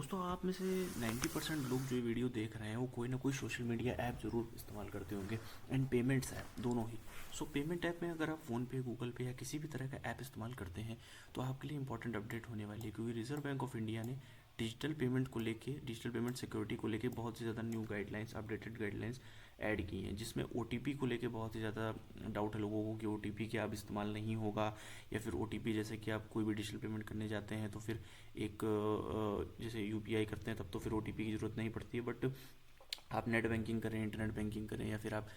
दोस्तों आप में से 90% लोग जो ये वीडियो देख रहे हैं वो कोई ना कोई सोशल मीडिया ऐप ज़रूर इस्तेमाल करते होंगे एंड पेमेंट्स ऐप दोनों ही। सो पेमेंट ऐप में अगर आप फ़ोनपे, गूगल पे या किसी भी तरह का ऐप इस्तेमाल करते हैं तो आपके लिए इंपॉर्टेंट अपडेट होने वाली है, क्योंकि रिजर्व बैंक ऑफ इंडिया ने डिजिटल पेमेंट को लेके, डिजिटल पेमेंट सिक्योरिटी को लेके बहुत ही ज़्यादा new guidelines, updated guidelines add की हैं, जिसमें ओटीपी को लेके बहुत ही ज़्यादा डाउट है लोगों को कि ओटीपी क्या अब इस्तेमाल नहीं होगा, या फिर ओटीपी जैसे कि आप कोई भी डिजिटल पेमेंट करने जाते हैं तो फिर एक जैसे यूपीआई करते हैं तब तो फिर ओटीपी की ज़रूरत नहीं पड़ती है, बट आप नेट बैंकिंग करें, इंटरनेट बैंकिंग करें, या फिर आप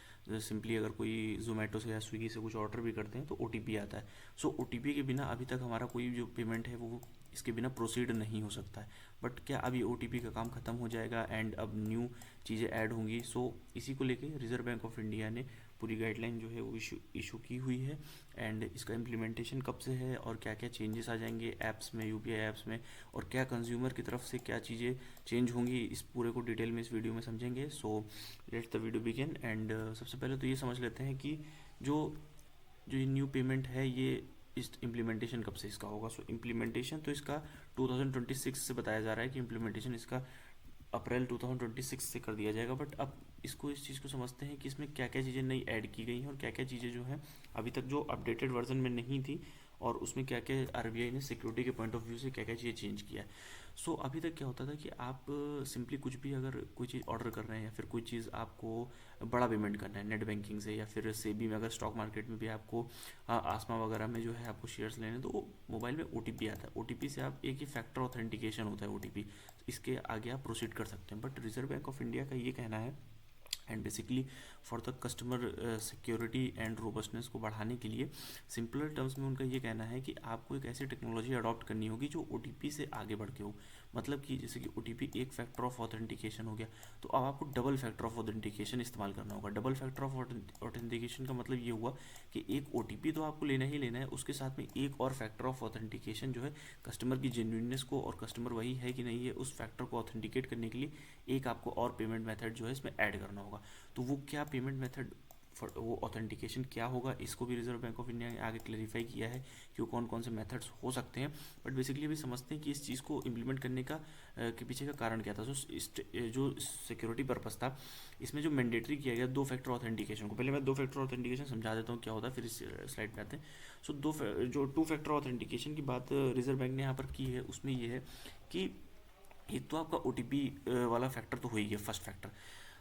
सिंपली अगर कोई जोमेटो से या स्विगी से कुछ ऑर्डर भी करते हैं तो ओटीपी आता है। सो ओटीपी के बिना अभी तक हमारा कोई जो पेमेंट है वो इसके बिना प्रोसीड नहीं हो सकता है। बट क्या अभी ओटीपी का काम ख़त्म हो जाएगा एंड अब न्यू चीज़ें ऐड होंगी? सो इसी को लेके रिजर्व बैंक ऑफ इंडिया ने पूरी गाइडलाइन जो है वो इशू की हुई है। एंड इसका इम्प्लीमेंटेशन कब से है और क्या क्या चेंजेस आ जाएंगे ऐप्स में, यूपीआई ऐप्स में, और क्या कंज्यूमर की तरफ से क्या चीज़ें चेंज होंगी, इस पूरे को डिटेल में इस वीडियो में समझेंगे। So let's the video begin. And सबसे पहले तो ये समझ लेते हैं कि जो जो ये न्यू पेमेंट है ये इस इम्प्लीमेंटेशन कब से इसका होगा। सो इम्प्लीमेंटेशन तो इसका 2026 से बताया जा रहा है कि इम्प्लीमेंटेशन इसका अप्रैल 2026 से कर दिया जाएगा। बट अब इसको, इस चीज़ को समझते हैं कि इसमें क्या क्या चीज़ें नई ऐड की गई हैं और क्या क्या चीज़ें जो हैं अभी तक जो अपडेटेड वर्जन में नहीं थी, और उसमें क्या क्या आरबीआई ने सिक्योरिटी के पॉइंट ऑफ व्यू से क्या क्या चीज़ें चेंज किया है। सो अभी तक क्या होता था कि आप सिंपली कुछ भी अगर कोई चीज़ ऑर्डर कर रहे हैं या फिर कोई चीज़ आपको बड़ा पेमेंट करना है नेट बैंकिंग से, या फिर सेबी में अगर स्टॉक मार्केट में भी आपको आसमा वगैरह में जो है आपको शेयर्स लेने, तो मोबाइल में ओटीपी आता है। ओटीपी से आप एक ही फैक्टर ऑथेंटिकेशन होता है ओटीपी, इसके आगे आप प्रोसीड कर सकते हैं। But reserve bank of India का ये कहना है, and basically for the customer security and robustness को बढ़ाने के लिए, सिंपलर टर्म्स में उनका ये कहना है कि आपको एक ऐसी टेक्नोलॉजी अडॉप्ट करनी होगी जो ओटीपी से आगे बढ़ के हो। मतलब कि जैसे कि ओटीपी एक फैक्टर ऑफ ऑथेंटिकेशन हो गया, तो अब आपको डबल फैक्टर ऑफ ऑथेंटिकेशन इस्तेमाल करना होगा। डबल फैक्टर ऑफ ऑथेंटिकेशन का मतलब ये हुआ कि एक ओटीपी तो आपको लेना ही लेना है, उसके साथ में एक और फैक्टर ऑफ ऑथेंटिकेशन जो है कस्टमर की जेन्युइननेस को, और कस्टमर वही है कि नहीं है, उस फैक्टर को ऑथेंटिकेट करने के लिए एक आपको और पेमेंट मेथड जो है इसमें ऐड करना होगा। तो वो क्या पेमेंट मेथड, वो ऑथेंटिकेशन क्या होगा, इसको भी रिजर्व बैंक ऑफ इंडिया ने आगे क्लैरिफाई किया है कि वो कौन कौन से मेथड्स हो सकते हैं। बट बेसिकली अभी समझते हैं कि इस चीज़ को इम्प्लीमेंट करने का के पीछे का कारण क्या था। जो सिक्योरिटी पर्पस था, इसमें जो मैंडेटरी किया गया दो फैक्टर ऑथेंटिकेशन को, पहले मैं दो फैक्टर ऑथेंटिकेशन समझा देता हूँ क्या होता है, फिर इस स्लाइड पे आते हैं। सो जो टू फैक्टर ऑथेंटिकेशन की बात रिजर्व बैंक ने यहाँ पर की है, उसमें ये है कि एक तो आपका ओटीपी वाला फैक्टर तो हो ही गया, फर्स्ट फैक्टर।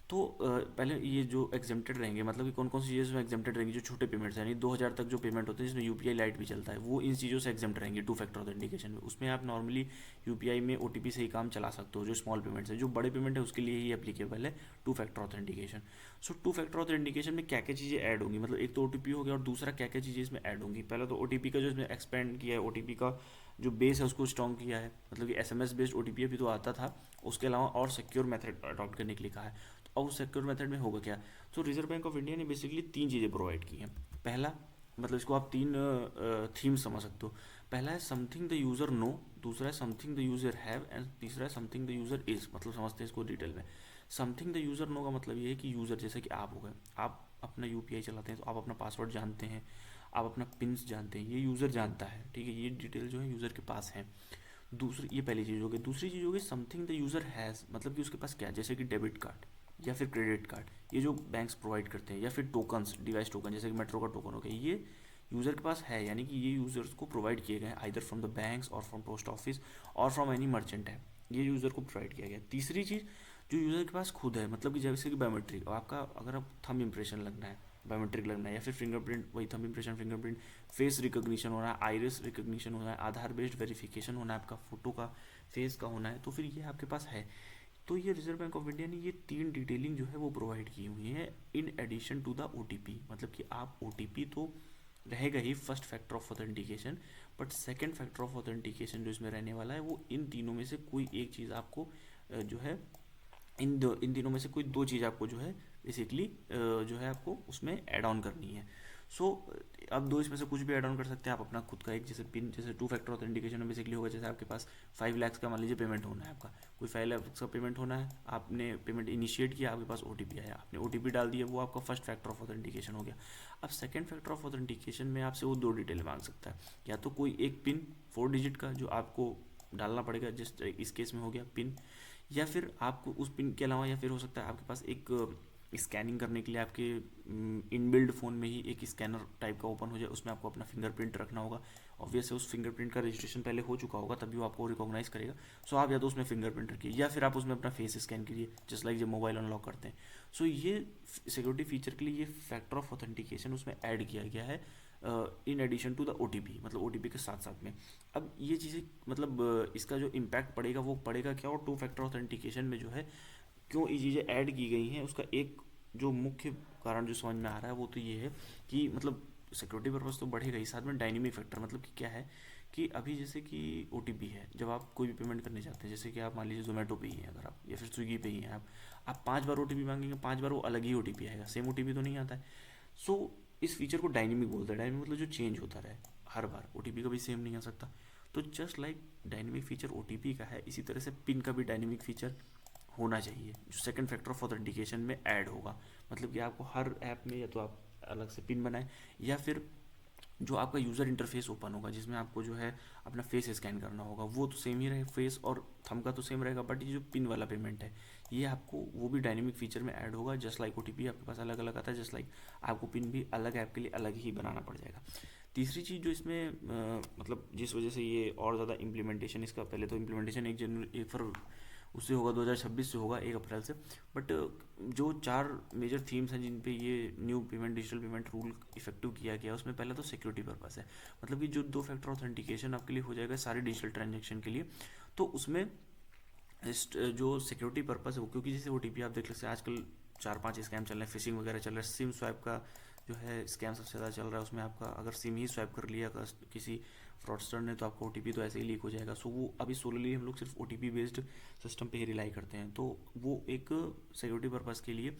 तो पहले ये जो एग्जेम्प्टेड रहेंगे, मतलब कि कौन कौन सी चीज़ें इसमें एग्जेम्प्टेड रहेंगी, जो छोटे पेमेंट्स हैं, यानी 2000 तक जो पेमेंट होते हैं जिसमें यूपीआई लाइट भी चलता है, वो इन चीज़ों से एग्जेम्प्ट रहेंगे टू फैक्टर ऑथेंटिकेशन में। उसमें आप नॉर्मली यूपीआई में ओटीपी से ही काम चला सकते हो। जो स्मॉल पेमेंट्स है, जो बड़े पेमेंट है उसके लिए ही एप्लीकेबल है टू फैक्टर ऑथेंटिकेशन। सो टू फैक्टर ऑथेंटिकेशन में क्या क्या चीज़ें ऐड होंगी, मतलब एक तो ओटीपी हो गया और दूसरा क्या क्या चीज़ें इसमें ऐड होंगी। पहले तो ओटीपी का जो इसमें एक्सपेंड किया है, ओटीपी का जो बेस है उसको स्ट्रॉन्ग किया है, मतलब कि एसएमएस बेस्ड ओटीपी अभी तो आता था, उसके अलावा और सिक्योर मेथड अडॉप्ट करने के लिए कहा है। तो अब सिक्योर मेथड में होगा क्या? तो रिजर्व बैंक ऑफ इंडिया ने बेसिकली तीन चीज़ें प्रोवाइड की हैं। पहला, मतलब इसको आप तीन थीम समझ सकते हो। पहला है समथिंग द यूज़र नो, दूसरा है something the user have, and तीसरा है समथिंग द यूज़र इज़। मतलब समझते हैं इसको डिटेल में। समथिंग द यूज़र नो का मतलब ये है कि यूज़र जैसे कि आप हो गए, आप अपना यूपीआई चलाते हैं तो आप अपना पासवर्ड जानते हैं, आप अपना पिन्स जानते हैं, ये यूज़र जानता है, ठीक है, ये डिटेल जो है यूज़र के पास है। दूसरी, ये पहली चीज़ होगी। दूसरी चीज़ होगी समथिंग द यूज़र हैज़, मतलब कि उसके पास क्या है, जैसे कि डेबिट कार्ड या फिर क्रेडिट कार्ड, ये जो बैंक्स प्रोवाइड करते हैं, या फिर टोकन्स, डिवाइस टोकन, जैसे कि मेट्रो का टोकन हो गया, ये यूज़र के पास है, यानी कि ये यूज़र्स को प्रोवाइड किए गए हैं आइदर फ्रॉम द बैंक्स और फ्रॉम पोस्ट ऑफिस और फ्रॉम एनी मर्चेंट है, ये यूज़र को प्रोवाइड किया गया। तीसरी चीज़ जो यूज़र के पास खुद है, मतलब कि जैसे कि बायोमेट्रिक, आपका अगर आप थंब इम्प्रेशन लगना है, बायोमेट्रिक लगना है, या फिर फिंगरप्रिंट, वही thumb impression, fingerprint, face recognition होना है, आइरिस रिकॉग्निशन होना है, आधार बेस्ड वेरिफिकेशन होना है, आपका फोटो का, फेस का होना है, तो फिर ये आपके पास है। तो ये रिजर्व बैंक ऑफ इंडिया ने ये तीन डिटेलिंग जो है वो प्रोवाइड की हुई है in addition to the OTP. मतलब कि आप ओटीपी तो रहेगा ही first factor of authentication, but second factor of authentication जो इसमें रहने वाला है वो इन तीनों में से कोई एक चीज़ आपको जो है, इन तीनों में से कोई दो चीज़ आपको जो है बेसिकली जो है आपको उसमें ऐड ऑन करनी है। सो अब दो इसमें से कुछ भी ऐड ऑन कर सकते हैं आप अपना खुद का एक, जैसे पिन, जैसे टू फैक्टर ऑथेंटिकेशन में बेसिकली होगा, जैसे आपके पास 5 लाख का मान लीजिए पेमेंट होना है, आपका कोई 5 लाख का पेमेंट होना है, आपने पेमेंट इनिशिएट किया, आपके पास ओटीपी आया, आपने ओटीपी डाल दिया, वो आपका फर्स्ट फैक्टर ऑफ ऑथेंटिकेशन हो गया। अब सेकंड फैक्टर ऑफ ऑथेंटिकेशन में आपसे वो दो डिटेल मांग सकता है, या तो कोई एक पिन 4 डिजिट का जो आपको डालना पड़ेगा। जस्ट इस केस में हो गया पिन, या फिर आपको उस पिन के अलावा, या फिर हो सकता है आपके पास एक स्कैनिंग करने के लिए आपके इनबिल्ड फ़ोन में ही एक स्कैनर टाइप का ओपन हो जाए, उसमें आपको अपना फिंगरप्रिंट रखना होगा। ऑब्वियस है उस फिंगरप्रिंट का रजिस्ट्रेशन पहले हो चुका होगा, तभी वो आपको रिकॉग्नाइज करेगा। सो आप या तो उसमें फिंगरप्रिंट रखिए, या फिर आप उसमें अपना फेस स्कैन कीजिए, जस्ट लाइक जब मोबाइल अनलॉक करते हैं। सो ये सिक्योरिटी फीचर के लिए ये फैक्टर ऑफ ऑथेंटिकेशन उसमें ऐड किया गया है, इन एडिशन टू द ओ मतलब ओ के साथ साथ में। अब ये चीज़ें मतलब इसका जो इम्पैक्ट पड़ेगा वो पड़ेगा क्या, और टू फैक्टर ऑथेंटिकेशन में जो है क्यों ये चीज़ें ऐड की गई हैं, उसका एक जो मुख्य कारण जो समझ में आ रहा है वो तो ये है कि मतलब सिक्योरिटी पर्पज़ तो बढ़ेगा ही, साथ में डायनेमिक फैक्टर, मतलब कि क्या है कि अभी जैसे कि ओ है, जब आप कोई भी पेमेंट करने जाते हैं, जैसे कि आप मान लीजिए जोमेटो पे ही हैं अगर आप, या फिर स्विगी पे ही हैं आप 5 बार ओ मांगेंगे, 5 बार वो अलग ही ओ आएगा, सेम ओ तो नहीं आता है। सो इस फीचर को डायनेमिक बोलते हैं। डायनेमिक मतलब जो चेंज होता रहे हर बार, ओ कभी सेम नहीं आ सकता। तो जस्ट लाइक डायनेमिक फीचर ओ का है, इसी तरह से पिन का भी डायनेमिक फीचर होना चाहिए, जो सेकंड फैक्टर ऑफ ऑथेंटिकेशन में ऐड होगा। मतलब कि आपको हर ऐप में या तो आप अलग से पिन बनाएं, या फिर जो आपका यूज़र इंटरफेस ओपन होगा जिसमें आपको जो है अपना फेस स्कैन करना होगा, वो तो सेम ही रहे, फेस और थंब का तो सेम रहेगा, बट ये जो पिन वाला पेमेंट है ये आपको वो भी डायनेमिक फीचर में ऐड होगा। जस्ट लाइक ओ आपके पास अलग अलग आता है, जस्ट लाइक आपको पिन भी अलग ऐप के लिए अलग ही बनाना पड़ जाएगा। तीसरी चीज़ जो इसमें मतलब जिस वजह से ये और ज़्यादा इम्प्लीमेंटेशन, इसका पहले तो इम्प्लीमेंटेशन 1 फरवरी उससे होगा, 2026 से होगा, 1 अप्रैल से। बट जो 4 मेजर थीम्स हैं जिन पे ये new payment digital payment rule effective किया गया, उसमें पहला तो सिक्योरिटी पर्पस है। मतलब कि जो 2 फैक्टर ऑथेंटिकेशन आपके लिए हो जाएगा सारे डिजिटल ट्रांजेक्शन के लिए, तो उसमें जो सिक्योरिटी पर्पस है वो, क्योंकि जैसे ओ आप देख सकते हैं आजकल 4-5 स्कैम चल रहे हैं, फिशिंग वगैरह चल रहा है, सिम स्वैप का जो है स्कैम सबसे ज़्यादा चल रहा है। उसमें आपका अगर सिम ही स्वैप कर लिया किसी फ्रॉडस्टर ने, तो आपका ओ तो ऐसे ही लीक हो जाएगा। सो वो अभी सोलरली हम लोग सिर्फ ओ बेस्ड सिस्टम पे ही रिलाई करते हैं, तो वो एक सिक्योरिटी पर्पस के लिए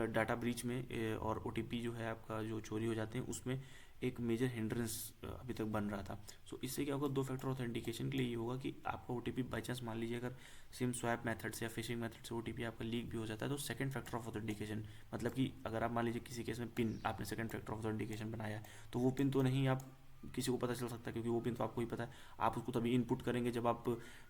डाटा ब्रीच में और ओ जो है आपका जो चोरी हो जाते हैं उसमें एक मेजर हिंड्रेंस अभी तक बन रहा था। सो इससे क्या होगा, 2 फैक्टर ऑथेंटिकेशन के लिए ये होगा कि आपका ओ बाई चांस मान लीजिए अगर सिम स्वैप मेथड से या फिशिंग मेथड से ओ आपका लीक भी हो जाता है, तो सेकंड फैक्टर ऑफ ऑथेंटिकेशन, मतलब कि अगर आप मान लीजिए किसी केस में पिन आपने सेकंड फैक्टर ऑफ ऑथेंटिकेशन बनाया है, तो वो पिन तो नहीं आप किसी को पता चल सकता, क्योंकि वो पिन तो आपको ही पता है। आप उसको तभी इनपुट करेंगे जब आप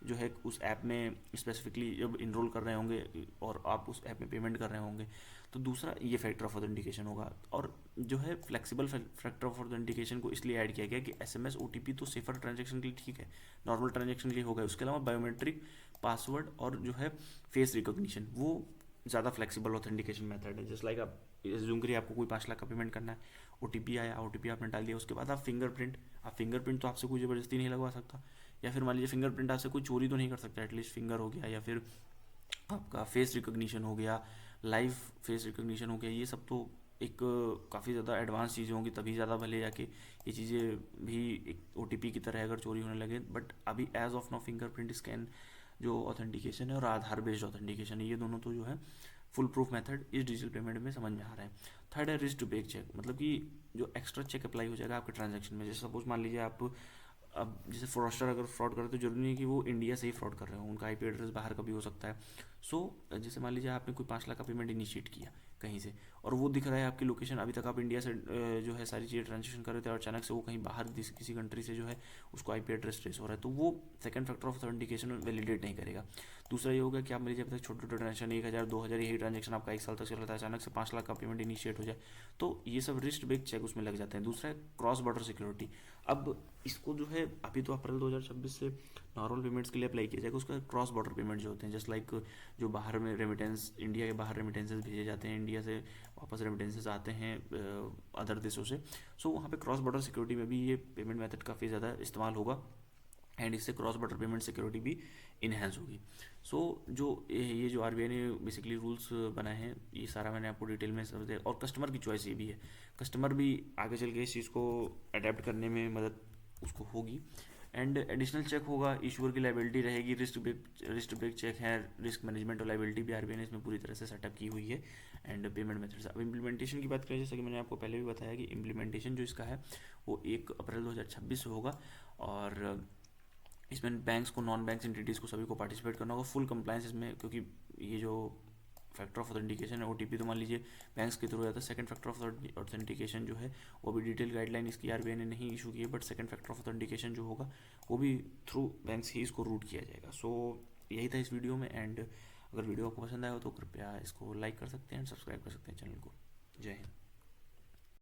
जो है उस ऐप में स्पेसिफिकली जब इनरोल कर रहे होंगे और आप उस ऐप में पेमेंट कर रहे होंगे। तो दूसरा ये फैक्टर ऑफ ऑथेंटिकेशन होगा। और जो है फ्लेक्सिबल फैक्टर ऑफ ऑथेंटिकेशन को इसलिए ऐड किया गया कि एसएमएस ओटीपी तो सेफर ट्रांजेक्शन के लिए ठीक है, नॉर्मल ट्रांजेक्शन के लिए होगा, उसके अलावा बायोमेट्रिक पासवर्ड और जो है फेस रिकॉग्निशन वो ज़्यादा फ्लेक्सिबल ऑथेंटिकेशन मेथड है। जस्ट लाइक आप जूम करिए, आपको कोई 5 लाख का पेमेंट करना है, ओ आया, ओ आपने डाल दिया, उसके बाद आप फिंगरप्रिंट तो आपसे कोई ज़बरदस्ती नहीं लगवा सकता, या फिर मान लीजिए फिंगरप्रिंट आपसे कोई चोरी तो नहीं कर सकता, एटलीस्ट फिंगर हो गया, या फिर आपका फेस रिकॉग्निशन हो गया, लाइव फेस रिकॉग्निशन हो गया, ये सब तो एक काफ़ी ज़्यादा एडवांस चीज़ें होंगी, तभी ज़्यादा भले जाके ये चीज़ें भी एक ओ की तरह अगर चोरी होने लगे। बट अभी as of now fingerprint scan जो ऑथेंटिकेशन है और आधार बेस्ड ऑथेंटिकेशन है, ये दोनों तो जो है फुल प्रूफ मेथड इस डिजिटल पेमेंट में समझ में आ रहा है। थर्ड है रिस्ट बेक चेक, मतलब कि जो एक्स्ट्रा चेक अप्लाई हो जाएगा आपके ट्रांजैक्शन में। जैसे सपोज मान लीजिए आप अब जैसे फ्रॉडस्टर अगर फ्रॉड करते तो जरूरी नहीं कि वो इंडिया से ही फ्रॉड कर रहे हो, उनका आईपी एड्रेस बाहर का भी हो सकता है। सो जैसे मान लीजिए आपने कोई 5 लाख का पेमेंट इनिशिएट किया कहीं से, और वो दिख रहा है आपकी लोकेशन, अभी तक आप इंडिया से जो है सारी चीज़ें ट्रांजेक्शन कर रहे थे, और अचानक से वो कहीं बाहर किसी कंट्री से जो है उसको आईपी एड्रेस ट्रेस हो रहा है, तो वो second factor of authentication validate नहीं करेगा। दूसरा ये होगा कि आप मेरे जब तक छोटे छोटे ट्रांजेक्शन 1,000-2,000 यही ट्रांजेक्शन आपका 1 साल तक चल रहा था, अचानक से 5 लाख का पेमेंट इनिशिएट हो जाए, तो ये सब रिस्ट बेस्ड चेक उसमें लग जाते हैं। दूसरा है क्रॉस बॉर्डर सिक्योरिटी। अब इसको जो है अभी तो अप्रैल 2026 से नॉर्मल पेमेंट्स के लिए अप्लाई किया जाएगा, उसका क्रॉस बॉर्डर पेमेंट जो होते हैं, जस्ट लाइक जो बाहर में रेमिटेंस, इंडिया के बाहर रेमिटेंसेस भेजे जाते हैं, इंडिया से वापस रेमिटेंसेस आते हैं अदर देशों से। सो वहाँ पे क्रॉस बॉर्डर सिक्योरिटी में भी ये पेमेंट मेथड काफ़ी ज़्यादा इस्तेमाल होगा, एंड इससे क्रॉस बॉर्डर पेमेंट सिक्योरिटी भी इन्हेंस होगी। सो जो ये जो आरबीआई ने बेसिकली रूल्स बनाए हैं, ये सारा मैंने आपको डिटेल में समझ दिया। और कस्टमर की चॉइस ये भी है, कस्टमर भी आगे चल के इस चीज़ को अडेप्ट करने में मदद उसको होगी। एंड एडिशनल चेक होगा, इशूअर की लाइबिलिटी रहेगी, रिस्क ब्रेक चेक है, रिस्क मैनेजमेंट और लाइबिलिटी भी आरबीआई ने इसमें पूरी तरह से सेटअप की हुई है। एंड पेमेंट मेथड्स, अब इम्प्लीमेंटेशन की बात करें, जैसा कि मैंने आपको पहले भी बताया कि इम्प्लीमेंटेशन जो इसका है वो 1 अप्रैल 2026 से होगा, और इसमें बैंक्स को, नॉन बैंक्स एंटिटीज़ को, सभी को पार्टिसिपेट करना होगा, फुल कंप्लायंस इसमें, क्योंकि ये जो फैक्टर ऑफ ऑथेंटिकेशन है, OTP तो मान लीजिए बैंक्स के थ्रू आता है। सेकंड फैक्टर ऑफ ऑथेंटिकेशन जो है वो भी डिटेल गाइडलाइन इसकी RBI ने नहीं इशू की है, but second factor of authentication जो होगा वो भी थ्रू बैंक्स ही इसको रूट किया जाएगा। सो यही था इस वीडियो में, एंड अगर वीडियो आपको पसंद आया हो तो कृपया इसको लाइक कर सकते हैं एंड सब्सक्राइब कर सकते हैं चैनल को। जय हिंद।